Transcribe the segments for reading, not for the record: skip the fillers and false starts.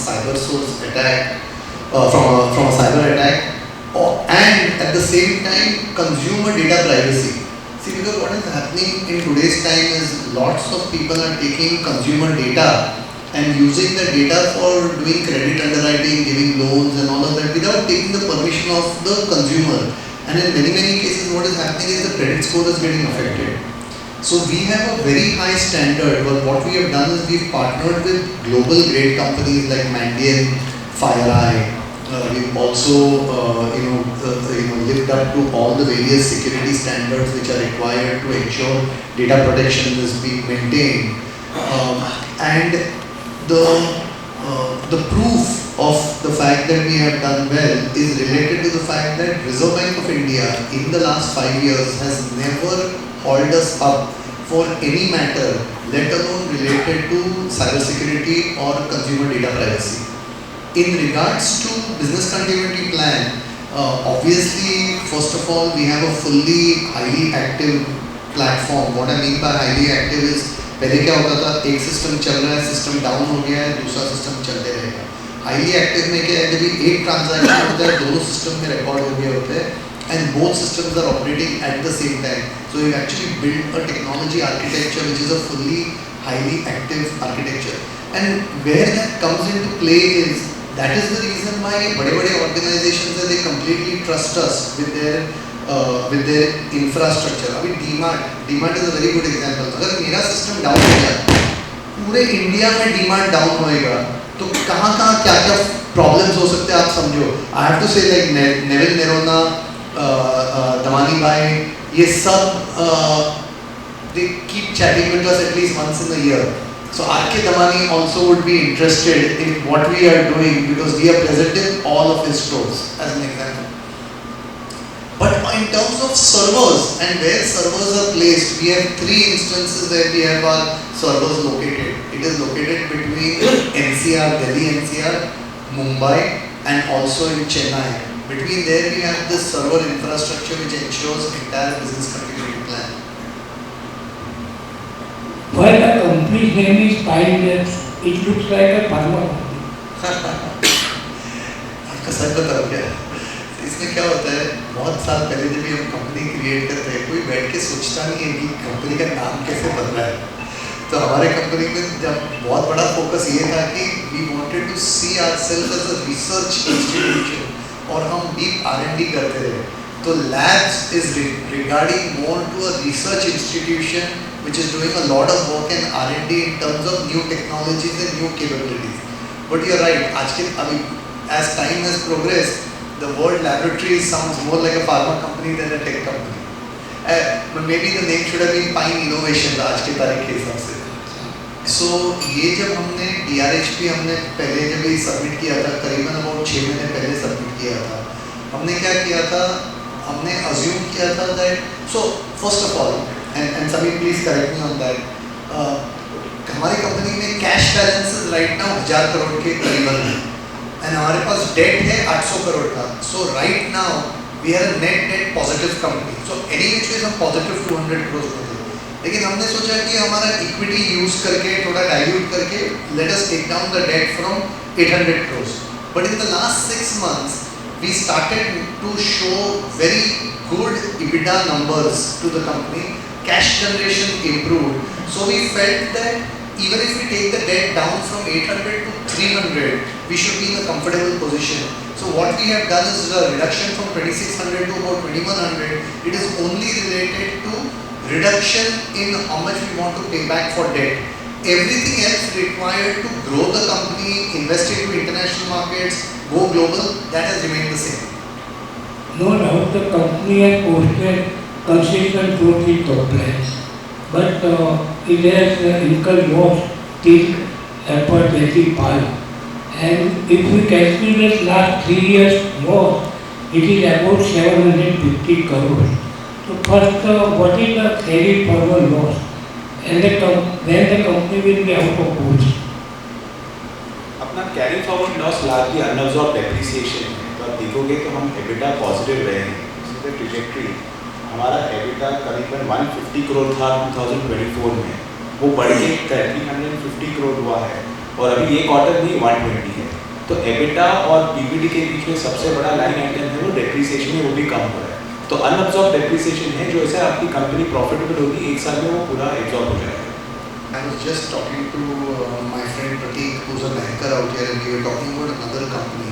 cyber source attack, from a cyber attack, and at the same time consumer data privacy. See, because what is happening in today's time is lots of people are taking consumer data and using the data for doing credit underwriting, giving loans and all of that without taking the permission of the consumer. And in many cases what is happening is the credit score is getting affected. So we have a very high standard, but what we have done is we've partnered with global great companies like Mandiant, FireEye. We've also lived up to all the various security standards which are required to ensure data protection is being maintained. And the proof of the fact that we have done well is related to the fact that Reserve Bank of India in the last 5 years has never hauled us up for any matter, let alone related to cybersecurity or consumer data privacy. In regards to business continuity plan, obviously, first of all, we have a fully highly active platform. What I mean by highly active is, पहले क्या होता था, एक system चल रहा है, system down हो गया है, दूसरा सिस्टम चलते रहेगा. हाईली एक्टिव में क्या है, जब एक ट्रांजैक्शन होता है, दोनों सिस्टम में रिकॉर्ड हो गए होते हैं, and both systems are operating at the same time. So we've actually built a technology architecture which is a fully highly active architecture. And where that comes into play is, that is the reason why bade organizations they completely trust us with their infrastructure. अभी DMart is a very good example. अगर मेरा system down हो गया, पूरे India में DMart down होएगा, तो कहाँ क्या problems हो सकते हैं आप समझो. I have to say like Neville Nerona, Damani Bhai, ये सब they keep chatting with us at least once in a year. So RK Damani also would be interested in what we are doing because we are present in all of his stores as an example. But in terms of servers and where servers are placed, we have 3 instances where we have our servers located. It is located between NCR, Delhi NCR, Mumbai and also in Chennai. Between there we have this server infrastructure which ensures entire business continuity plan. While the company's name is Pioneer, it looks like a pharma company. आपका सच बताओ क्या? इसमें क्या होता है, बहुत साल पहले जब हम कंपनी क्रिएट करते हैं, कोई बैठ के सोचता नहीं है कि कंपनी का नाम कैसे बदला है. तो हमारे कंपनी में जब बहुत बड़ा फोकस ये था कि we wanted to see ourselves as a research institution और हम deep R&D करते रहे. तो labs is regarding more to a research institution which is doing a lot of work in R&D in terms of new technologies and new capabilities. But you're right, as time has progressed, the word laboratory sounds more like a pharma company than a tech company. Maybe the name should have been Pine Innovations आज के तारीख के हिसाब से. So ये जब हमने DRHP हमने पहले जब ये सबमिट किया था, करीबन about 6 महीने पहले सबमिट किया था, हमने क्या किया था, हमने assume किया था that, so first of all, and Samir please correct me on that, हमारी कंपनी में cash balances right now 1000 crore के करीबन है and हमारे पास डेट है 800 करोड़ का. So right now we are a net debt positive company. So any which way हम positive 200 crores होते हैं. लेकिन हमने सोचा कि हमारा इक्विटी यूज करके थोड़ा डाइल्यूट करके let us take down the debt from 800 crores. But in the last 6 months we started to show very good EBITDA numbers to the company. Cash generation improved. So we felt that even if we take the debt down from 800 to 300, we should be in a comfortable position. So what we have done is a reduction from 2600 to about 2100. It is only related to reduction in how much we want to pay back for debt. Everything else required to grow the company, invest into international markets, go global, that has remained the same. No doubt the company has posted consistent growth in top lines, but it has incurred loss till FY25. And if we calculate last 3 years loss, it is about 750 crores. So first, what is the carry forward loss? And when the company will be out of course? अपना carry forward loss largely unabsorbed depreciation है. तो आप देखोगे तो हम EBITDA positive रहे हैं. इसकी ट्रिजेक्टरी हमारा एबिटा करीबन 150 करोड़ था 2024 में, वो बढ़ के 350 करोड़ हुआ है. और अभी ये क्वार्टर में 120 है। तो एबिटा और पीबीटी के बीच में सबसे बड़ा लाइन आइटम है वो डेप्रिसिएशन है, वो भी कम हो रहा है। तो अनअब्सॉर्ब डेप्रिसिएशन है जो ऐसा आपकी कंपनी प्रॉफिटेबल होगी, एक साल में वो पूरा एब्जॉर्ब हो जाएगा। I was just talking to my friend Prateek, who's a banker out here, and we were talking about another company.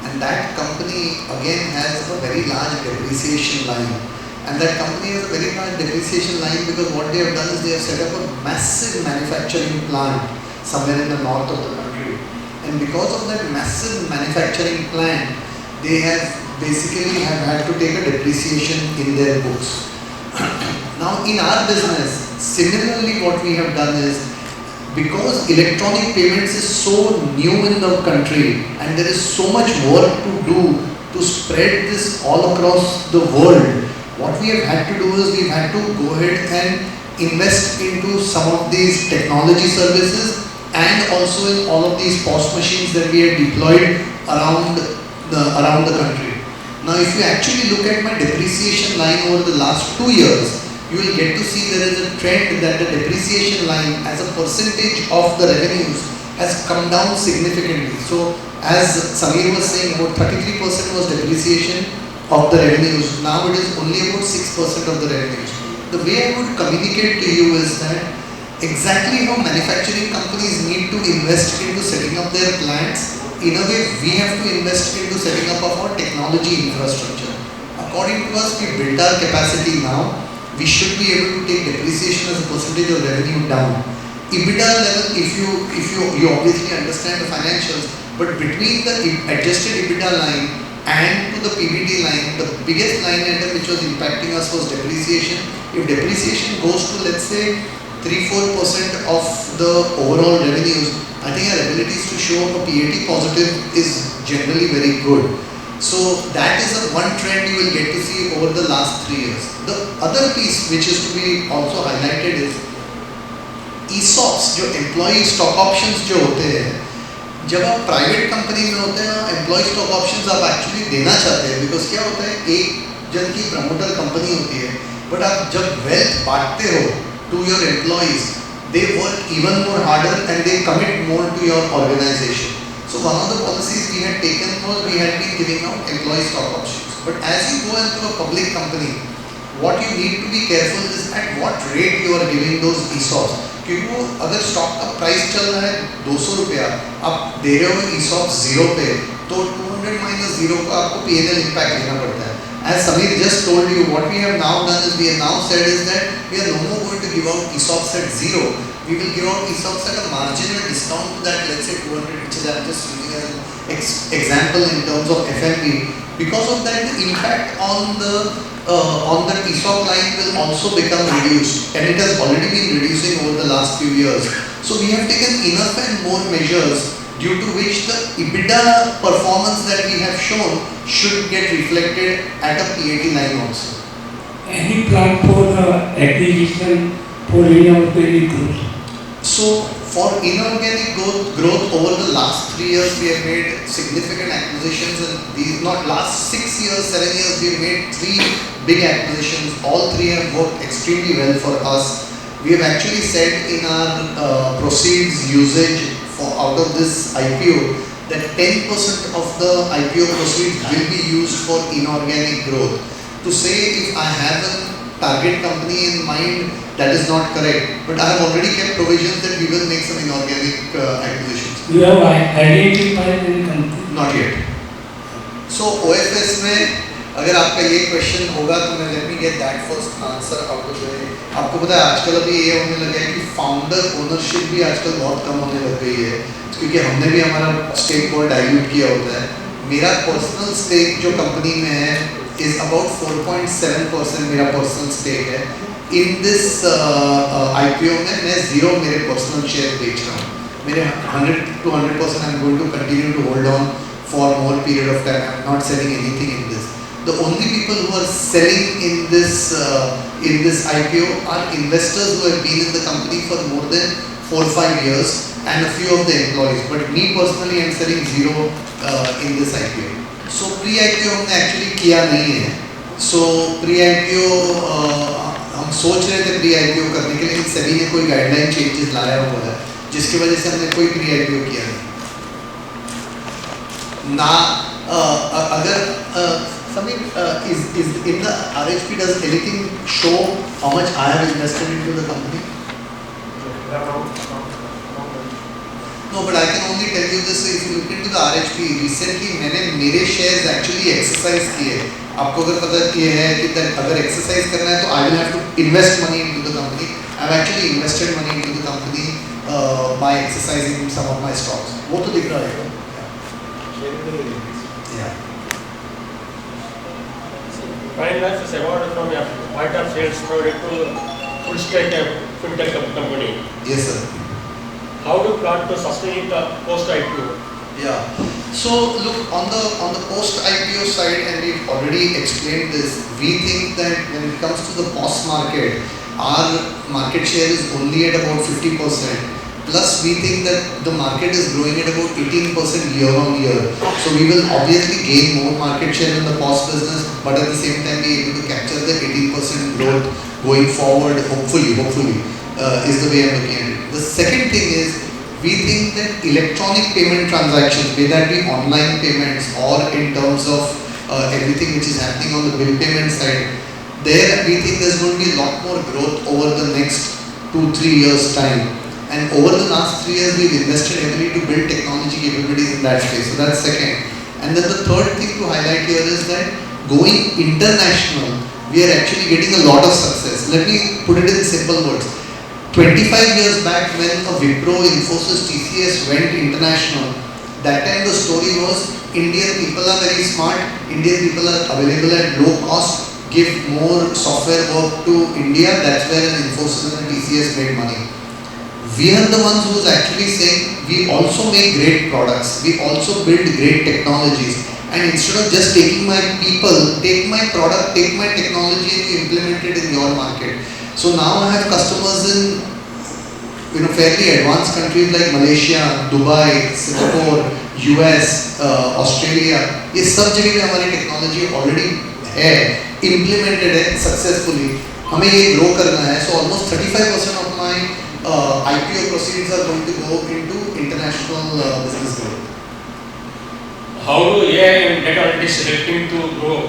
And that company again has a very large depreciation line. And that company has a very large depreciation line because what they have done is they have set up a massive manufacturing plant somewhere in the north of the country. And because of that massive manufacturing plant, they have basically have had to take a depreciation in their books. Now in our business, similarly what we have done is, because electronic payments is so new in the country and there is so much work to do to spread this all across the world, what we have had to do is we've had to go ahead and invest into some of these technology services and also in all of these POS machines that we have deployed around the country. Now if you actually look at my depreciation line over the last 2 years, you will get to see there is a trend that the depreciation line as a percentage of the revenues has come down significantly. So as Samir was saying, about 33% was depreciation of the revenues. Now it is only about 6% of the revenues. The way I would communicate to you is that exactly how manufacturing companies need to invest into setting up their plants, in a way we have to invest into setting up of our technology infrastructure. According to us, we built our capacity now. We should be able to take depreciation as a percentage of revenue down. EBITDA level, if you obviously understand the financials, but between the adjusted EBITDA line and to the PBT line, the biggest line item which was impacting us was depreciation. If depreciation goes to, let's say, 3-4% of the overall revenues, I think our abilities to show a PAT positive is generally very good. So that is one trend you will get to see over the last 3 years. The other piece which is to be also highlighted is ESOPs, जो employee stock options जो होते हैं, जब आप private company में होते हैं employ stock options आप एक्चुअली देना चाहते हैं, बिकॉज क्या होता है, एक जन की प्रमोटर कंपनी होती है, बट आप जब वेल्थ बांटते हो to your employees, they work even more harder and they commit more to your organisation. So one of the policies we had taken was we had been giving out employee stock options. But as you go into a public company, what you need to be careful is at what rate you are giving those ESOPs. क्योंकि वो अगर stock का price चल रहा है 200 रुपया, आप दे रहे हो ESOP 0 पे, तो 200 minus 0 को आपको P&L impact लेना पड़ता है. As Samir just told you, what we have now done is we have now said is that we are no more going to give out ESOPs at 0. We will give out ESOPs at a marginal discount to that, let's say 200, which is I'm just using as an example in terms of FMB. Because of that, the impact on the ESOP line will also become reduced, and it has already been reducing over the last few years. So we have taken enough and more measures due to which the EBITDA performance that we have shown should get reflected at a PAT line also. Any plan for acquisition for inorganic growth? So for inorganic growth over the last 3 years we have made significant acquisitions, and these, not last 6 years, 7 years, we have made 3 big acquisitions. All 3 have worked extremely well for us. We have actually said in our proceeds usage out of this IPO that 10% of the IPO proceeds will be used for inorganic growth. To say if I have a target company in mind, that is not correct. But I have already kept provisions that we will make some inorganic acquisitions. You have identified any country? Not yet. So OFS में अगर आपका ये question होगा तो मैं let me get that first answer out of the way. आपको पता है आजकल अभी ये होने लगा है कि फाउंडर ओनरशिप भी आजकल बहुत कम होने लग गई है, क्योंकि हमने भी हमारा स्टेक बहुत डाइल्यूट किया होता है. मेरा पर्सनल स्टेक जो कंपनी में है इज अबाउट 4.7% मेरा पर्सनल स्टेक है. इन दिस IPO में मैं 0 मेरे पर्सनल शेयर बेच रहा हूँ. मेरे 100 to 100% I am going to continue to hold on for more period of time. I am not selling anything in this. The only people who are selling in this IPO are investors who have been in the company for more than 4-5 years and a few of the employees. But me personally, I am selling 0 in this IPO. So pre-IPO हमने actually किया नहीं है. So pre-IPO हम सोच रहे थे pre-IPO करने के लिए, लेकिन SEBI ने कोई गाइडलाइन चेंजेस लाया हुआ है. जिसकी वजह से हमने कोई प्री IPO किया नहीं ना। अगर Samir, is in the RHP, does anything show how much I have invested into the company? No, but I can only tell you this. If you look into the RHP, recently मैंने मेरे shares actually exercise किए. आपको अगर पता है कि अगर exercise करना है तो I will have to invest money into the company. I've actually invested money into the company by exercising some of my stocks. वो तो दिख रहा है. Yeah. Prime Labs is awarded from a point of sales product to full stack fintech company. Yes, sir. How do you plan to sustain the post IPO? Yeah. So look, on the post IPO side, and we've already explained this, we think that when it comes to the POS market, our market share is only at about 50%. Plus, we think that the market is growing at about 18% year on year. So we will obviously gain more market share in the POS business, but at the same time be able to capture the 18% growth going forward. Hopefully, is the way I'm looking at it. The second thing is, we think that electronic payment transactions, be that be online payments or in terms of everything which is happening on the bill payment side, there we think there's going to be a lot more growth over the next 2-3 years time. And over the last 3 years, we've invested heavily to build technology capabilities in that space. So that's second. And then the third thing to highlight here is that going international, we are actually getting a lot of success. Let me put it in simple words. 25 years back when a Wipro, Infosys, TCS went international, that time the story was Indian people are very smart, Indian people are available at low cost, give more software work to India, that's where an Infosys and a TCS made money. We are the ones who's actually saying we also make great products, we also build great technologies, and instead of just taking my people, take my product, take my technology and you implement it in your market. So now I have customers in fairly advanced countries like Malaysia, Dubai, Singapore, US, Australia. ये सब जगह पे हमारी technology already है, implemented है successfully. हमें ये grow करना है. So almost 35% of my IPO proceeds are going to go into international business growth. How do AI and data analytics helping to grow?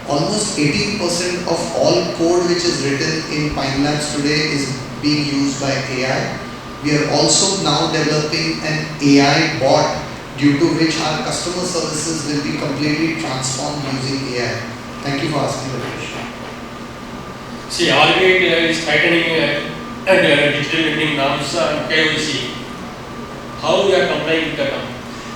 Almost 18% of all code which is written in Pine Labs today is being used by AI. We are also now developing an AI bot due to which our customer services will be completely transformed using AI. Thank you for asking the question. See, RBI is tightening digital lending norms and KYC. How we are complying with that?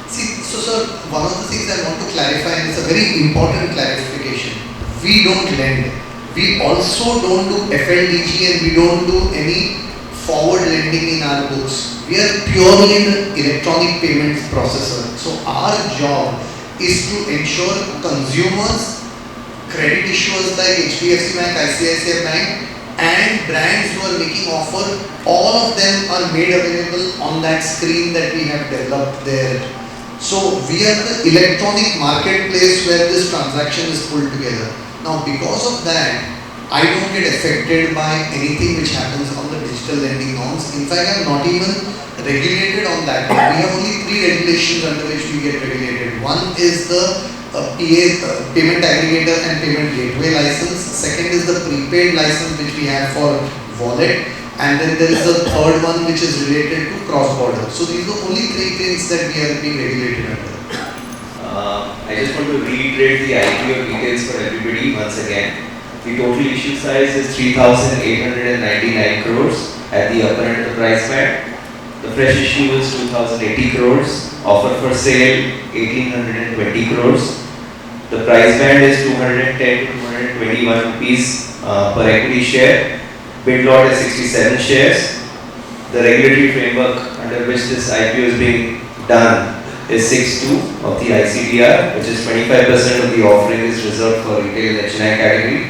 See, so sir, one of the things I want to clarify, and it's a very important clarification. We don't lend. We also don't do FLDG and we don't do any forward lending in our books. We are purely an electronic payments processor. So our job is to ensure consumers, credit issuers like HDFC Bank, ICICI Bank, and brands who are making offer, all of them are made available on that screen that we have developed there. So we are the electronic marketplace where this transaction is pulled together. Now because of that, I don't get affected by anything which happens on the digital lending norms. In fact, I am not even regulated on that. We have only 3 regulations under which we get regulated. One is the payment aggregator and payment gateway license. Second is the prepaid license which we have for wallet. And then there is the third one which is related to cross-border. So these are only 3 things that we are being regulated under. I just want to reiterate the IPO details for everybody once again. The total issue size is 3,899 crores at the upper end of the price band. The fresh issue is 2,080 crores. Offer for sale 1,820 crores. The price band is 210 to 221 rupees per equity share. Bid lot is 67 shares. The regulatory framework under which this IPO is being done is 6(2) of the ICDR, which is 25% of the offering is reserved for retail HNI category.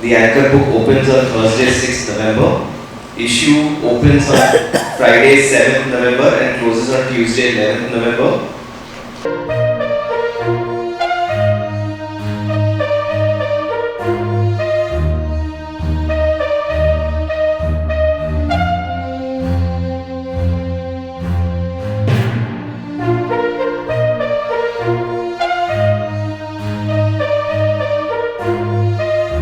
The anchor book opens on Thursday 6th November. Issue opens on Friday 7th November and closes on Tuesday 11th November.